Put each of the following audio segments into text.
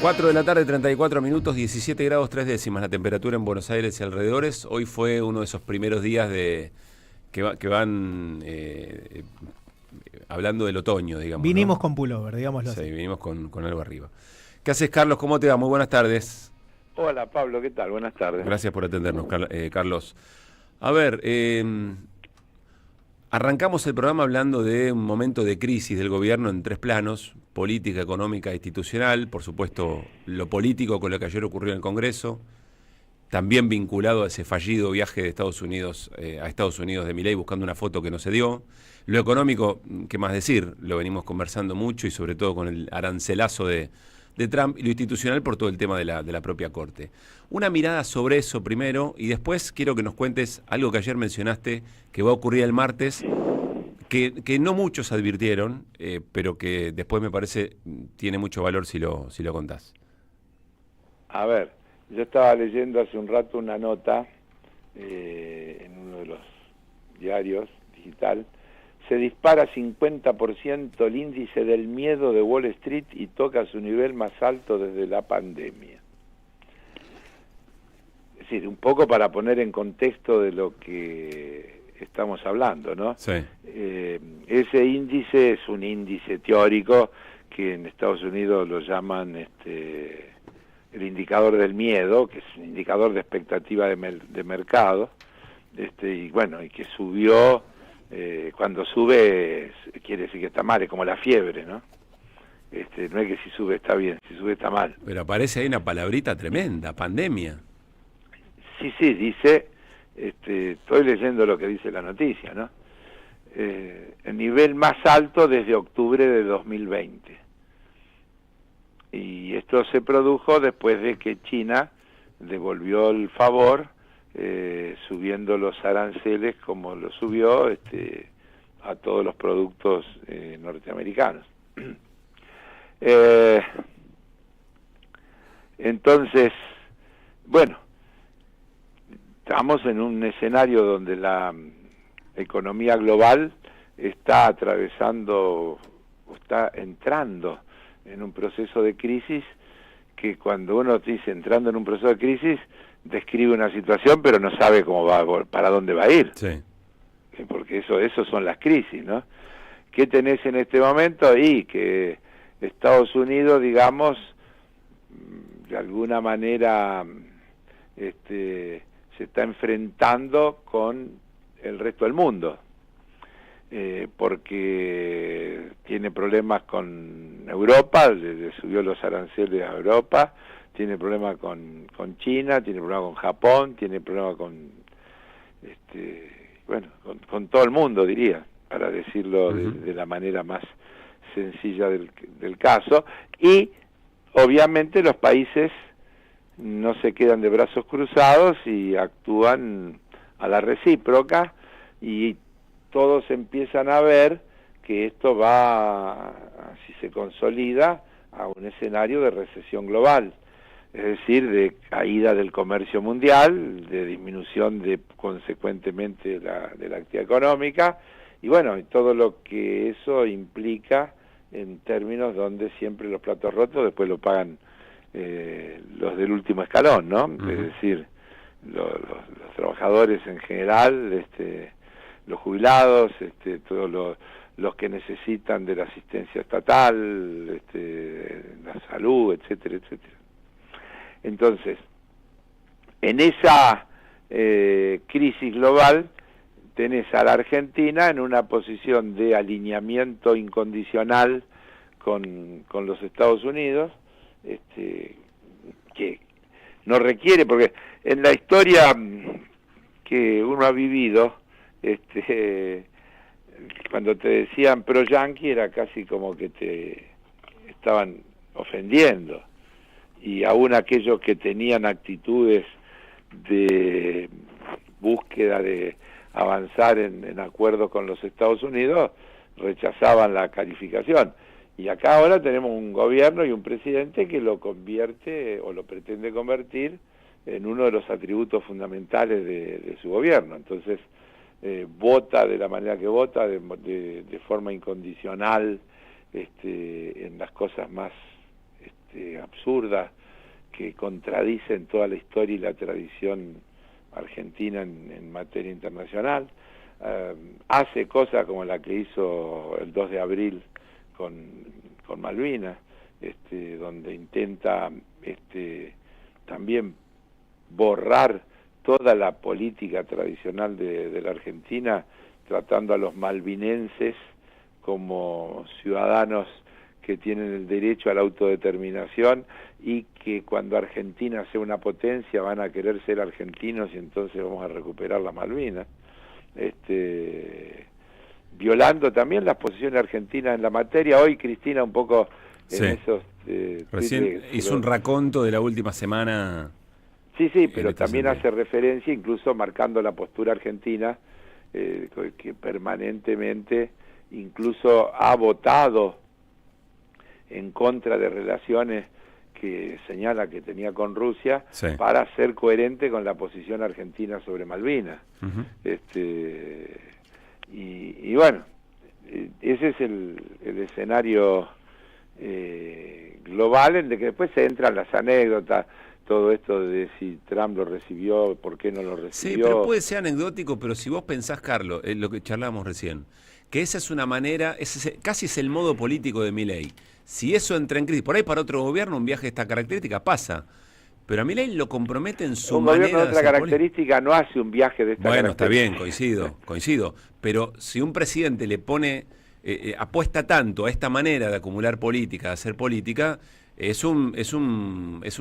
4 de la tarde, 34 minutos, 17 grados 3 décimas la temperatura en Buenos Aires y alrededores. Hoy fue uno de esos primeros días que van hablando del otoño, digamos, Vinimos ¿no? con pullover, digámoslo Sí, así. vinimos con algo arriba. ¿Qué haces, Carlos? ¿Cómo te va? Muy buenas tardes. Hola Pablo, ¿qué tal? Buenas tardes. Gracias por atendernos, Carlos. A ver, arrancamos el programa hablando de un momento de crisis del gobierno en tres planos: política, económica e institucional. Por supuesto, lo político con lo que ayer ocurrió en el Congreso, también vinculado a ese fallido viaje de Estados Unidos a Estados Unidos de Milei buscando una foto que no se dio. Lo económico, ¿qué más decir? Lo venimos conversando mucho y sobre todo con el arancelazo de Trump, y lo institucional por todo el tema de la propia Corte. Una mirada sobre eso primero y después quiero que nos cuentes algo que ayer mencionaste que va a ocurrir el martes, que no muchos advirtieron, pero que después me parece tiene mucho valor si lo contás. A ver, yo estaba leyendo hace un rato una nota en uno de los diarios digital. Se dispara 50% el índice del miedo de Wall Street y toca su nivel más alto desde la pandemia. Es decir, un poco para poner en contexto de lo que estamos hablando, ¿no? Sí. Ese índice es un índice teórico que en Estados Unidos lo llaman el indicador del miedo, que es un indicador de expectativa de mercado, y bueno, y que subió. Cuando sube quiere decir que está mal, es como la fiebre, ¿no? No es que si sube está bien, si sube está mal. Pero aparece ahí una palabrita tremenda: pandemia. Sí, dice, estoy leyendo lo que dice la noticia, ¿no? El nivel más alto desde octubre de 2020. Y esto se produjo después de que China devolvió el favor, subiendo los aranceles como lo subió a todos los productos norteamericanos. Entonces, bueno, estamos en un escenario donde la economía global está atravesando, está entrando en un proceso de crisis, que cuando uno dice entrando en un proceso de crisis, describe una situación pero no sabe cómo va, para dónde va a ir. Sí. Porque eso son las crisis, ¿no? ¿Qué tenés en este momento? Y que Estados Unidos, digamos, de alguna manera se está enfrentando con el resto del mundo, porque tiene problemas con Europa, le subió los aranceles a Europa, tiene problemas con China, tiene problemas con Japón, tiene problemas con con todo el mundo, diría, para decirlo de la manera más sencilla del caso. Y obviamente los países no se quedan de brazos cruzados y actúan a la recíproca, y todos empiezan a ver que esto va, si se consolida, a un escenario de recesión global, es decir, de caída del comercio mundial, de disminución consecuentemente de la actividad económica, y bueno, y todo lo que eso implica en términos donde siempre los platos rotos después lo pagan los del último escalón, ¿no? Es decir, los trabajadores en general, los jubilados, todos los que necesitan de la asistencia estatal, la salud, etcétera, etcétera. Entonces, en esa crisis global tenés a la Argentina en una posición de alineamiento incondicional con los Estados Unidos, que no requiere, porque en la historia que uno ha vivido, cuando te decían pro-yanqui era casi como que te estaban ofendiendo, y aún aquellos que tenían actitudes de búsqueda de avanzar en acuerdo con los Estados Unidos rechazaban la calificación. Y acá ahora tenemos un gobierno y un presidente que lo convierte o lo pretende convertir en uno de los atributos fundamentales de su gobierno. Entonces vota de la manera que vota, de forma incondicional, en las cosas más absurdas que contradicen toda la historia y la tradición argentina en materia internacional. Hace cosas como la que hizo el 2 de abril con Malvinas, donde intenta también borrar toda la política tradicional de la Argentina, tratando a los malvinenses como ciudadanos que tienen el derecho a la autodeterminación y que cuando Argentina sea una potencia van a querer ser argentinos y entonces vamos a recuperar las Malvinas, violando también las posiciones argentinas en la materia. Hoy Cristina un poco en esos... Recién hizo un raconto de la última semana. Sí, pero también hace referencia, incluso marcando la postura argentina, que permanentemente incluso ha votado en contra de relaciones que señala que tenía con Rusia, para ser coherente con la posición argentina sobre Malvinas. Y bueno, ese es el escenario global, en el que después se entran las anécdotas, todo esto de si Trump lo recibió, por qué no lo recibió. Sí, pero puede ser anecdótico, pero si vos pensás, Carlos, lo que charlábamos recién, que esa es una manera, casi es el modo político de Milei. Si eso entra en crisis, por ahí para otro gobierno un viaje de esta característica pasa, pero a Milei lo compromete en su manera. Un gobierno de otra característica no hace un viaje de esta característica. Bueno, está bien, coincido, pero si un presidente le pone, apuesta tanto a esta manera de acumular política, de hacer política, es un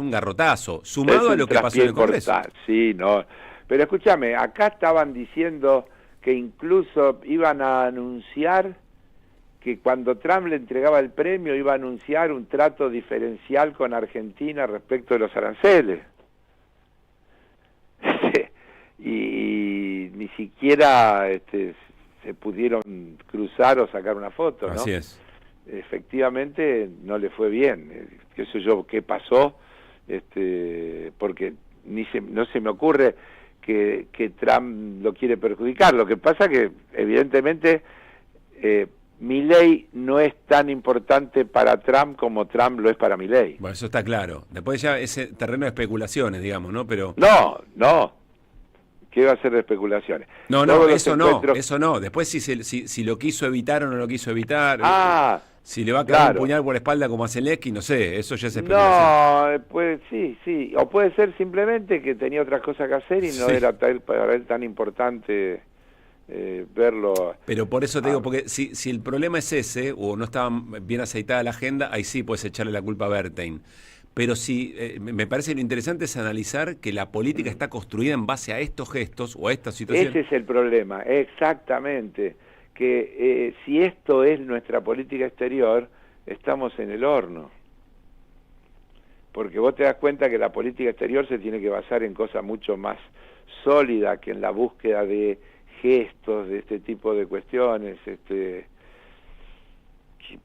garrotazo, sumado a lo que pasó en el Congreso. Sí, no, pero escúchame, acá estaban diciendo que incluso iban a anunciar que cuando Trump le entregaba el premio iba a anunciar un trato diferencial con Argentina respecto de los aranceles. y ni siquiera se pudieron cruzar o sacar una foto, ¿no? Así es. Efectivamente no le fue bien. Qué sé yo, qué pasó, porque no se me ocurre que Trump lo quiere perjudicar. Lo que pasa que evidentemente Milei no es tan importante para Trump como Trump lo es para Milei. Bueno, eso está claro. Después ya ese terreno de especulaciones, digamos, ¿no? Pero No. ¿Qué va a ser de especulaciones? No, eso no. Después si lo quiso evitar o no lo quiso evitar. Si le va a caer un puñal por la espalda como a Zelensky, no sé, eso ya es especulación. No, pues sí. O puede ser simplemente que tenía otras cosas que hacer y no era para él tan importante verlo. Pero por eso te digo, porque si el problema es ese, o no estaba bien aceitada la agenda, ahí sí puedes echarle la culpa a Bertein. Pero me parece lo interesante es analizar que la política está construida en base a estos gestos o a esta situación. Ese es el problema, exactamente. Que si esto es nuestra política exterior, estamos en el horno. Porque vos te das cuenta que la política exterior se tiene que basar en cosas mucho más sólidas que en la búsqueda de gestos, de este tipo de cuestiones. Que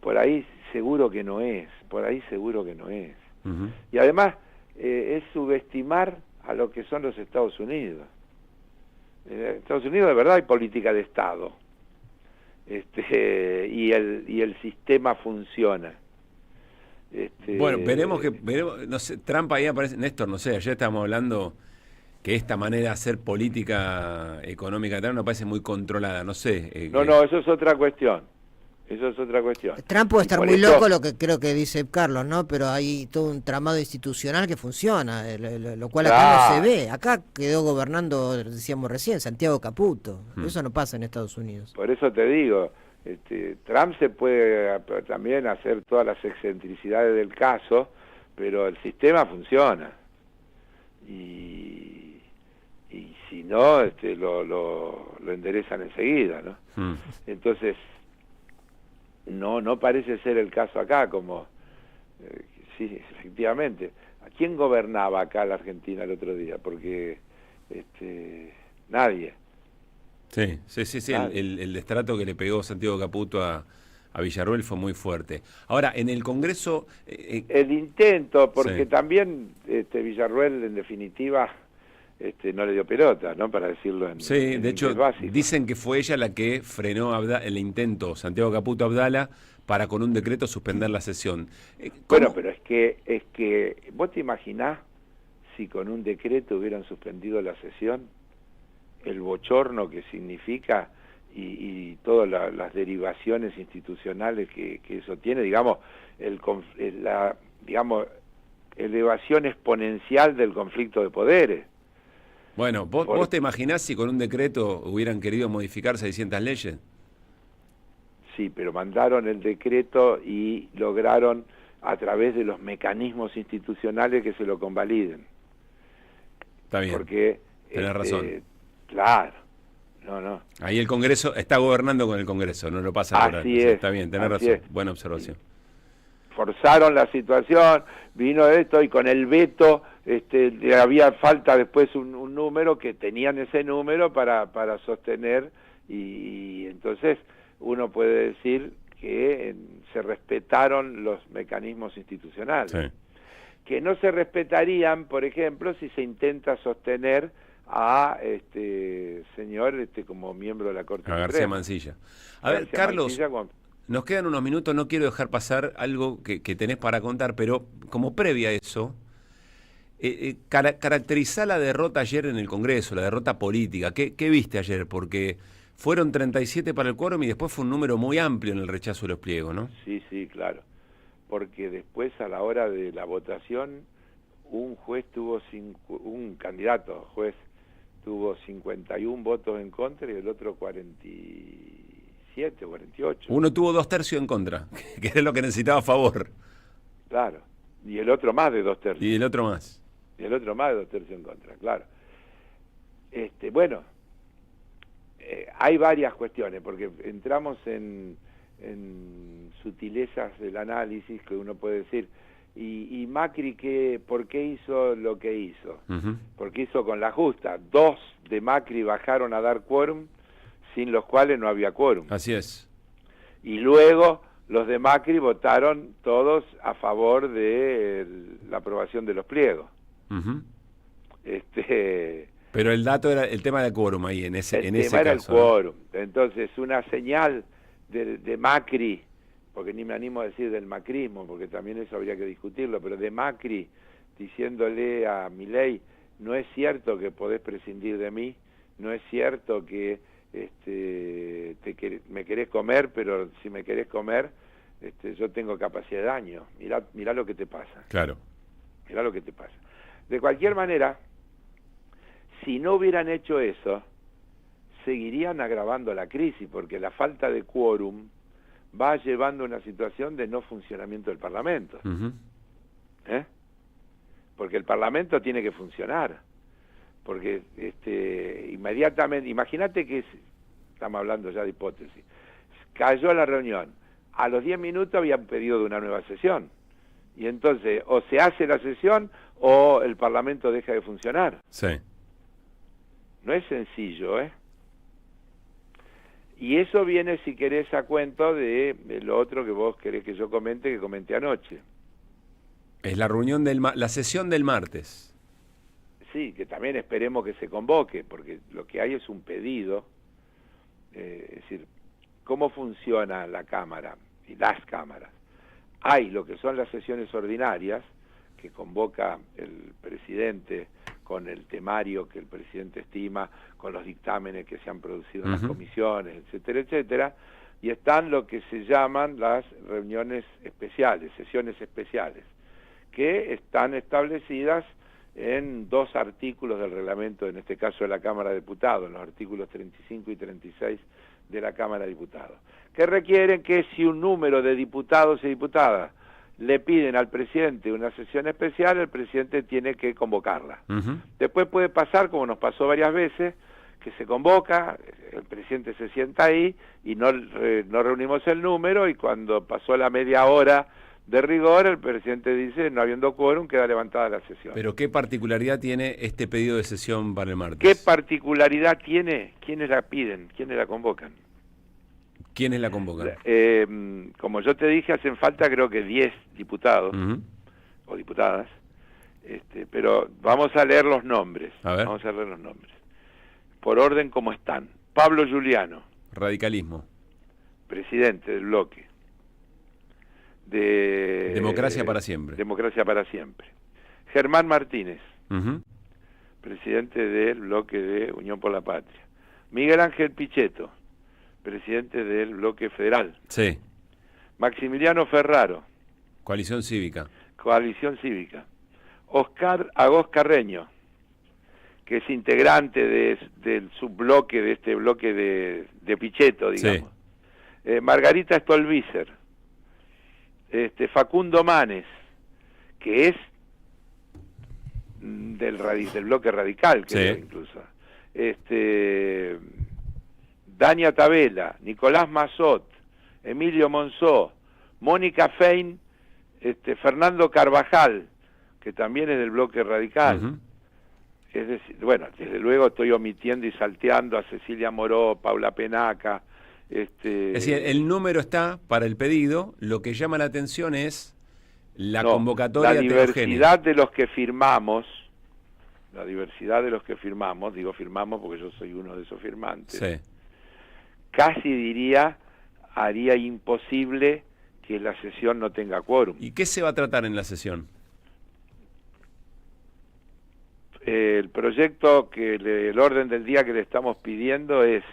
por ahí seguro que no es. Uh-huh. Y además es subestimar a lo que son los Estados Unidos. En Estados Unidos de verdad hay política de Estado. Y el sistema funciona. Bueno, veremos, no sé, Trump ahí aparece, Néstor, no sé, ayer estábamos hablando que esta manera de hacer política económica de Trump no parece muy controlada, no sé. No, eso es otra cuestión. Trump puede estar muy loco, lo que creo que dice Carlos, ¿no? Pero hay todo un tramado institucional que funciona, lo cual acá no se ve. Acá quedó gobernando, decíamos recién, Santiago Caputo. Eso no pasa en Estados Unidos. Por eso te digo, Trump se puede también hacer todas las excentricidades del caso, pero el sistema funciona. Y si no, lo enderezan enseguida, ¿no? Entonces, no parece ser el caso acá, como sí, efectivamente. ¿A quién gobernaba acá la Argentina el otro día? Porque nadie. Sí, el destrato que le pegó Santiago Caputo a Villarruel fue muy fuerte. Ahora, en el Congreso... el intento, porque también Villarruel, en definitiva, no le dio pelota, ¿no? Para decirlo en Sí, en de hecho, inglés básico. dicen que fue ella la que frenó el intento, Santiago Caputo Abdala, para con un decreto suspender la sesión. Bueno, pero es que vos te imaginás si con un decreto hubieran suspendido la sesión, el bochorno que significa y todas las derivaciones institucionales que eso tiene, digamos, la elevación exponencial del conflicto de poderes. Bueno, ¿vos te imaginás si con un decreto hubieran querido modificar 600 leyes? Sí, pero mandaron el decreto y lograron a través de los mecanismos institucionales que se lo convaliden. Está bien, porque tenés razón. Claro, no. Ahí el Congreso está gobernando con el Congreso, no lo pasa por Así es. Está bien, tenés razón, buena observación. Forzaron la situación, vino esto y con el veto había falta después un número que tenían ese número para sostener y entonces uno puede decir que se respetaron los mecanismos institucionales. Sí. Que no se respetarían, por ejemplo, si se intenta sostener a señor como miembro de la Corte A Suprema. García Mansilla. A ver, Carlos, nos quedan unos minutos, no quiero dejar pasar algo que tenés para contar, pero como previa a eso, caracterizá la derrota ayer en el Congreso, la derrota política. ¿Qué viste ayer? Porque fueron 37 para el quórum y después fue un número muy amplio en el rechazo de los pliegos, ¿no? Sí, claro. Porque después a la hora de la votación, un candidato juez tuvo 51 votos en contra y el otro 47 o 48. Uno tuvo 2/3 en contra, que es lo que necesitaba a favor. Claro, y el otro más de 2/3. Y el otro más. Y el otro más de 2/3 en contra, claro. Bueno, hay varias cuestiones, porque entramos en sutilezas del análisis que uno puede decir, y Macri, ¿por qué hizo lo que hizo? Uh-huh. Porque hizo con la justa. 2 de Macri bajaron a dar quórum, sin los cuales no había quórum. Así es. Y luego los de Macri votaron todos a favor de la aprobación de los pliegos. Uh-huh. Pero el dato era el tema del quórum ahí, en ese tema caso. Era el quórum. Entonces, una señal de Macri, porque ni me animo a decir del macrismo, porque también eso habría que discutirlo, pero de Macri diciéndole a Milei, no es cierto que podés prescindir de mí, no es cierto que me querés comer, pero si me querés comer, yo tengo capacidad de daño. Mirá lo que te pasa. Claro. Mirá lo que te pasa. De cualquier manera, si no hubieran hecho eso, seguirían agravando la crisis, porque la falta de quórum va llevando a una situación de no funcionamiento del Parlamento. Uh-huh. Porque el Parlamento tiene que funcionar. Porque inmediatamente, imagínate que, estamos hablando ya de hipótesis, cayó la reunión, a los 10 minutos habían pedido de una nueva sesión. Y entonces, o se hace la sesión o el Parlamento deja de funcionar. Sí. No es sencillo, Y eso viene, si querés, a cuento de lo otro que vos querés que yo comente, que comenté anoche. Es la reunión la sesión del martes. Sí, que también esperemos que se convoque, porque lo que hay es un pedido, es decir, ¿cómo funciona la Cámara y las cámaras? Hay lo que son las sesiones ordinarias, que convoca el presidente con el temario que el presidente estima, con los dictámenes que se han producido en las comisiones, etcétera, etcétera, y están lo que se llaman las reuniones especiales, sesiones especiales, que están establecidas en 2 artículos del reglamento, en este caso de la Cámara de Diputados, en los artículos 35 y 36 de la Cámara de Diputados, que requieren que si un número de diputados y diputadas le piden al presidente una sesión especial, el presidente tiene que convocarla. Uh-huh. Después puede pasar, como nos pasó varias veces, que se convoca, el presidente se sienta ahí y no reunimos el número, y cuando pasó la media hora de rigor, el presidente dice, no habiendo quórum, queda levantada la sesión. Pero ¿qué particularidad tiene este pedido de sesión para el martes? ¿Qué particularidad tiene? ¿Quiénes la piden? ¿Quiénes la convocan? ¿Quiénes la convocan? Como yo te dije, hacen falta creo que 10 diputados o diputadas, Pero vamos a leer los nombres. Vamos a leer los nombres. Por orden como están. Pablo Giuliano. Radicalismo. Presidente del bloque. De Democracia para siempre. Democracia para siempre. Germán Martínez. Uh-huh. Presidente del bloque de Unión por la Patria. Miguel Ángel Pichetto. Presidente del bloque federal. Sí. Maximiliano Ferraro. Coalición Cívica. Coalición Cívica. Oscar Agós Carreño, que es integrante del subbloque, de este bloque de Pichetto, digamos. Sí. Margarita Stolbizer. Facundo Manes, que es del bloque radical, creo, sí. Incluso. Dania Tabela, Nicolás Mazot, Emilio Monzó, Mónica Fein, Fernando Carvajal, que también es del bloque radical. Uh-huh. Es decir, bueno, desde luego estoy omitiendo y salteando a Cecilia Moró, Paula Penaca. Es decir, el número está para el pedido, lo que llama la atención es la convocatoria. La diversidad de los que firmamos, digo firmamos porque yo soy uno de esos firmantes, sí. Casi diría, haría imposible que la sesión no tenga quórum. ¿Y qué se va a tratar en la sesión? El proyecto, el orden del día que le estamos pidiendo es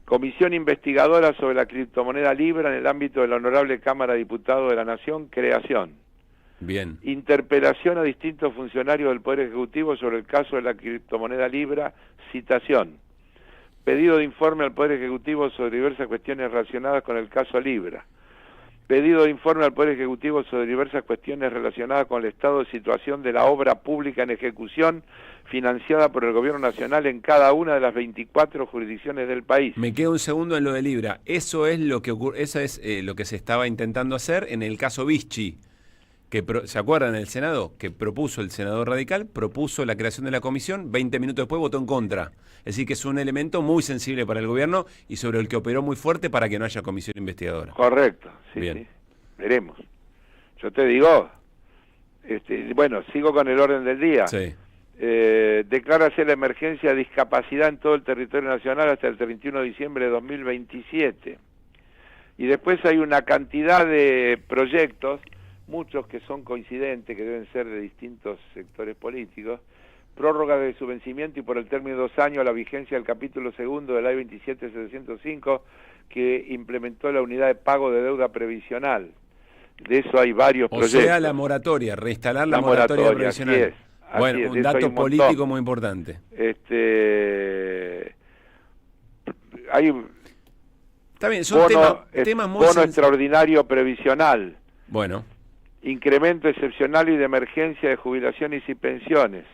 Comisión Investigadora sobre la criptomoneda Libra en el ámbito de la Honorable Cámara de Diputados de la Nación, creación. Bien. Interpelación a distintos funcionarios del Poder Ejecutivo sobre el caso de la criptomoneda Libra, citación. Pedido de informe al Poder Ejecutivo sobre diversas cuestiones relacionadas con el caso Libra. Pedido de informe al Poder Ejecutivo sobre diversas cuestiones relacionadas con el estado de situación de la obra pública en ejecución financiada por el Gobierno Nacional en cada una de las 24 jurisdicciones del país. Me queda un segundo en lo de Libra. Eso es lo que eso es lo que se estaba intentando hacer en el caso Vichy, que ¿se acuerdan en el Senado? Que propuso el senador radical, propuso la creación de la comisión, 20 minutos después votó en contra. Es decir, que es un elemento muy sensible para el gobierno y sobre el que operó muy fuerte para que no haya comisión investigadora. Correcto, sí, bien. Sí. Veremos. Yo te digo, bueno, sigo con el orden del día. Sí. Declárase la emergencia de discapacidad en todo el territorio nacional hasta el 31 de diciembre de 2027. Y después hay una cantidad de proyectos, muchos que son coincidentes, que deben ser de distintos sectores políticos. Prórroga de su vencimiento y por el término de 2 años la vigencia del capítulo segundo de la Ley 27.705, que implementó la unidad de pago de deuda previsional. De eso hay varios proyectos. O sea, la moratoria, reinstalar la moratoria previsional. Bueno, un dato político muy importante. Está bien, son temas muy bono extraordinario previsional. Bueno. Incremento excepcional y de emergencia de jubilaciones y pensiones.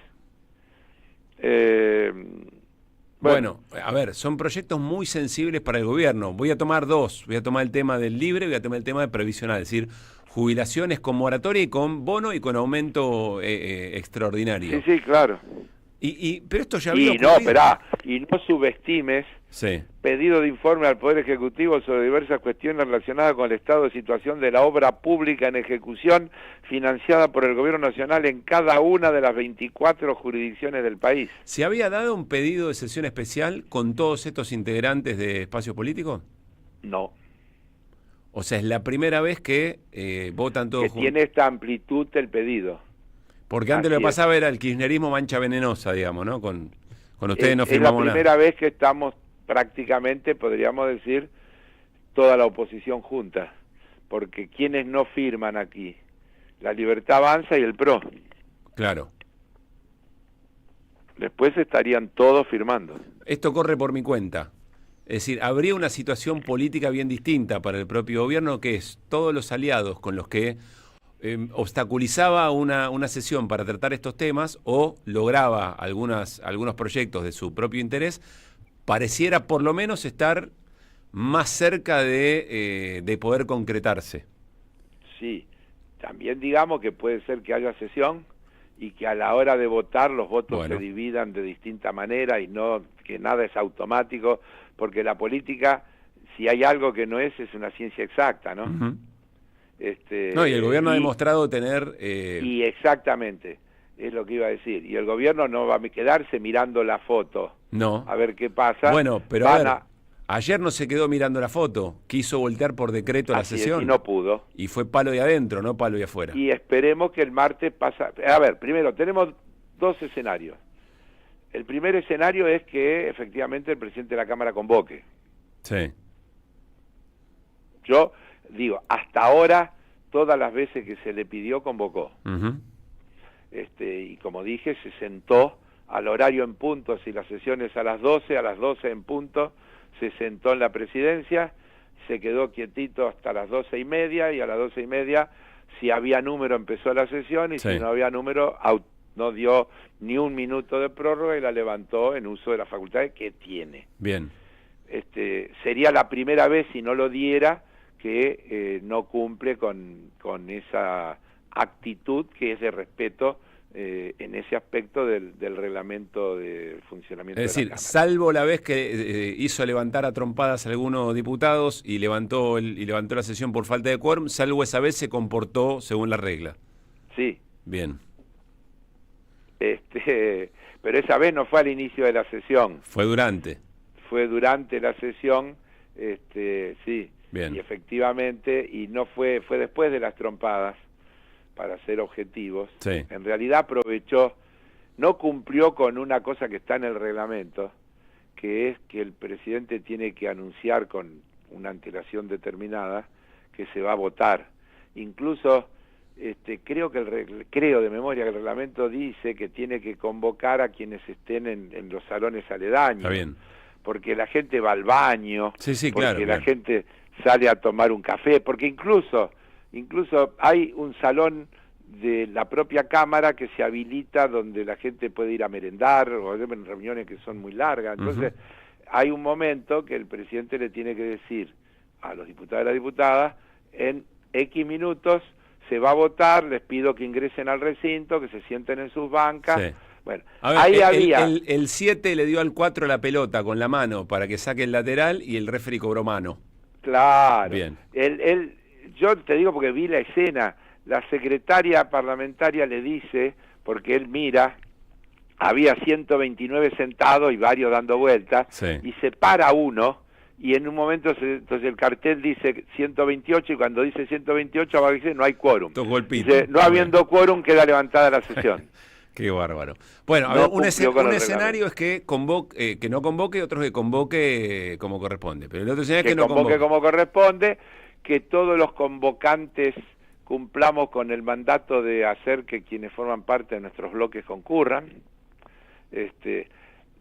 Bueno, a ver, son proyectos muy sensibles para el gobierno. Voy a tomar dos. Voy a tomar el tema del libre y voy a tomar el tema de previsional. Es decir, jubilaciones con moratoria y con bono y con aumento extraordinario. Sí, claro. Pero esto ya había ocurrido. No, esperá, y no subestimes sí. Pedido de informe al Poder Ejecutivo sobre diversas cuestiones relacionadas con el estado de situación de la obra pública en ejecución financiada por el Gobierno Nacional en cada una de las 24 jurisdicciones del país. ¿Se había dado un pedido de sesión especial con todos estos integrantes de Espacio Político? No. O sea, es la primera vez que votan todos juntos. Tiene esta amplitud el pedido. Porque antes lo que pasaba era el kirchnerismo mancha venenosa, digamos, ¿no? Con ustedes no firmamos nada. Es la primera vez que estamos prácticamente, podríamos decir, toda la oposición junta. Porque ¿quiénes no firman aquí? La Libertad Avanza y el PRO. Claro. Después estarían todos firmando. Esto corre por mi cuenta. Es decir, habría una situación política bien distinta para el propio gobierno, que es todos los aliados con los que obstaculizaba una sesión para tratar estos temas o lograba algunos proyectos de su propio interés, pareciera por lo menos estar más cerca de poder concretarse. Sí, también digamos que puede ser que haya sesión y que a la hora de votar los votos se dividan de distinta manera y no que nada es automático, porque la política, si hay algo que no es una ciencia exacta, ¿no? Uh-huh. No, y el gobierno ha demostrado tener... Y exactamente, es lo que iba a decir. Y el gobierno no va a quedarse mirando la foto. No. A ver qué pasa. Bueno, pero ayer no se quedó mirando la foto, quiso voltear por decreto la sesión. Y no pudo. Y fue palo de adentro, no palo de afuera. Y esperemos que el martes pasa... A ver, primero, tenemos dos escenarios. El primer escenario es que efectivamente el presidente de la Cámara convoque. Sí. Yo digo, hasta ahora, todas las veces que se le pidió, convocó. Uh-huh. Y como dije, se sentó al horario en punto, si la sesión es a las 12 en punto, se sentó en la presidencia, se quedó quietito hasta las 12:30, y a las 12:30, si había número, empezó la sesión, y si no había número, no dio ni un minuto de prórroga y la levantó en uso de las facultades que tiene. Bien. Sería la primera vez, si no lo diera, que no cumple con esa actitud que es de respeto en ese aspecto del reglamento de funcionamiento de la Cámara. Es decir, salvo la vez que hizo levantar a trompadas a algunos diputados y levantó la sesión por falta de quórum, salvo esa vez se comportó según la regla. Sí. Bien. Pero esa vez no fue al inicio de la sesión. Fue durante. Fue durante la sesión, sí. Bien. Y efectivamente, y no fue después de las trompadas, para ser objetivos. Sí. En realidad aprovechó, no cumplió con una cosa que está en el reglamento, que es que el presidente tiene que anunciar con una antelación determinada que se va a votar. Incluso creo de memoria que el reglamento dice que tiene que convocar a quienes estén en los salones aledaños. Está bien. Porque la gente va al baño, sí, porque claro, la gente sale a tomar un café, porque incluso hay un salón de la propia Cámara que se habilita donde la gente puede ir a merendar, o en reuniones que son muy largas. Entonces, hay un momento que el presidente le tiene que decir a los diputados y las diputadas, en X minutos se va a votar, les pido que ingresen al recinto, que se sienten en sus bancas. Sí. Bueno, a ver, ahí había... El 7 le dio al 4 la pelota con la mano para que saque el lateral y el referee cobró mano. Claro. Bien. Yo te digo porque vi la escena, la secretaria parlamentaria le dice, porque él mira, había 129 sentados y varios dando vueltas, y se para uno, y en un momento entonces el cartel dice 128, y cuando dice 128 abajo dice no hay quórum. Dice, no habiendo quórum queda levantada la sesión. Qué bárbaro. Bueno, a ver, un escenario es que no convoque, otros que convoque como corresponde. Pero el otro escenario es que no convoque como corresponde, que todos los convocantes cumplamos con el mandato de hacer que quienes forman parte de nuestros bloques concurran.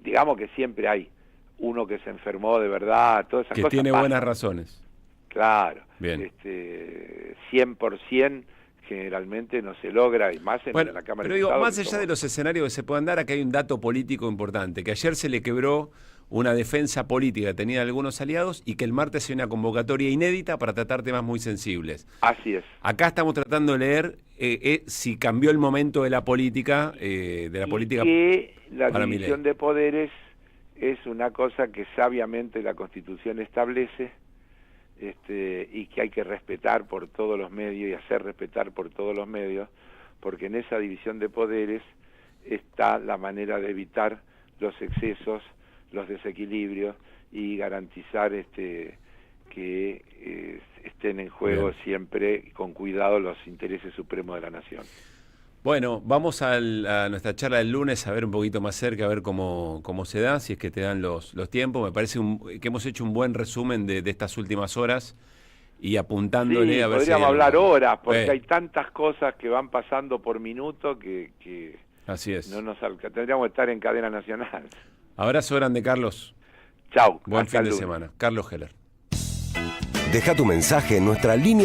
Digamos que siempre hay uno que se enfermó de verdad, todas esas cosas. Que tiene buenas razones. Claro. Bien. 100% generalmente no se logra, y más en la Cámara de Diputados. Pero digo, más allá de los escenarios que se puedan dar, acá hay un dato político importante, que ayer se le quebró una defensa política que tenían algunos aliados y que el martes hay una convocatoria inédita para tratar temas muy sensibles. Así es. Acá estamos tratando de leer si cambió el momento de la política, que la división de poderes es una cosa que sabiamente la Constitución establece, y que hay que respetar por todos los medios y hacer respetar por todos los medios, porque en esa división de poderes está la manera de evitar los excesos, los desequilibrios y garantizar que estén en juego siempre con cuidado los intereses supremos de la nación. Bueno, vamos a nuestra charla del lunes a ver un poquito más cerca, a ver cómo se da, si es que te dan los tiempos. Me parece que hemos hecho un buen resumen de estas últimas horas y apuntándole a ver si podríamos hablar horas, porque hay tantas cosas que van pasando por minuto que así es. No tendríamos que estar en cadena nacional. Abrazo grande, Carlos. Chau. Buen fin de semana. Carlos Heller. Deja tu mensaje en nuestra línea